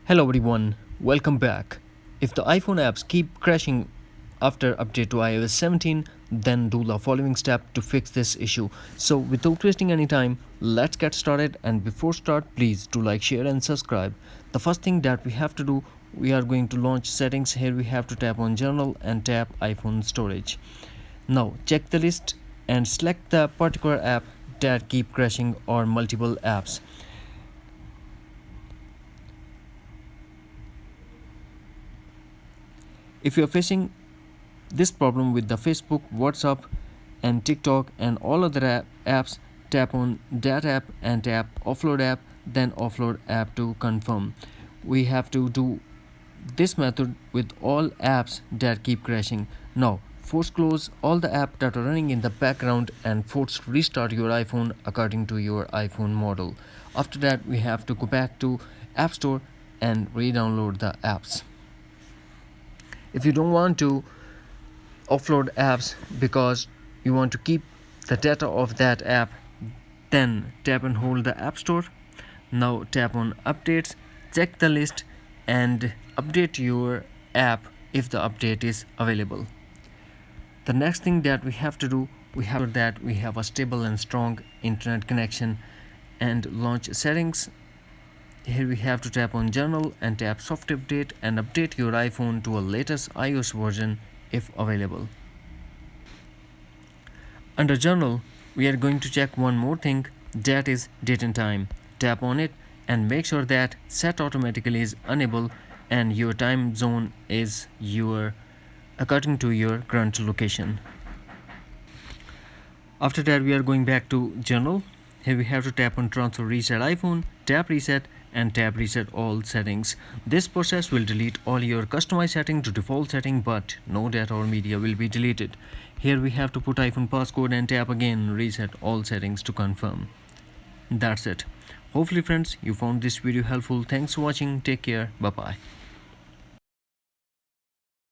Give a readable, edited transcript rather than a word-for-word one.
Hello everyone, welcome back. If the iPhone apps keep crashing after update to iOS 17, then do the following step to fix this issue. So without wasting any time, let's get started, and before start please do like, share and subscribe. The first thing that we have to do, we are going to launch settings. Here we have to tap on general and tap iPhone storage. Now check the list and select the particular app that keep crashing or multiple apps. If you are facing this problem with the Facebook, WhatsApp, and TikTok and all other apps, tap on that app and tap offload app, then offload app to confirm. We have to do this method with all apps that keep crashing. Now force close all the apps that are running in the background and force restart your iPhone according to your iPhone model. After that, we have to go back to App Store and re-download the apps. If you don't want to offload apps because you want to keep the data of that app, then tap and hold the App Store. Now tap on updates, check the list and update your app if the update is available. The next thing that we have to do, we have a stable and strong internet connection and launch settings. Here we have to tap on general and tap soft update and update your iPhone to a latest iOS version if available. Under general, we are going to check one more thing, that is date and time. Tap on it and make sure that set automatically is enabled and your time zone is according to your current location. After that, we are going back to general. Here we have to tap on transfer reset iPhone, tap reset and tap reset all settings. This process will delete all your customized setting to default setting, but no data or media will be deleted. Here we have to put iPhone passcode and tap again reset all settings to confirm. That's it. Hopefully friends, you found this video helpful. Thanks for watching. Take care. Bye bye.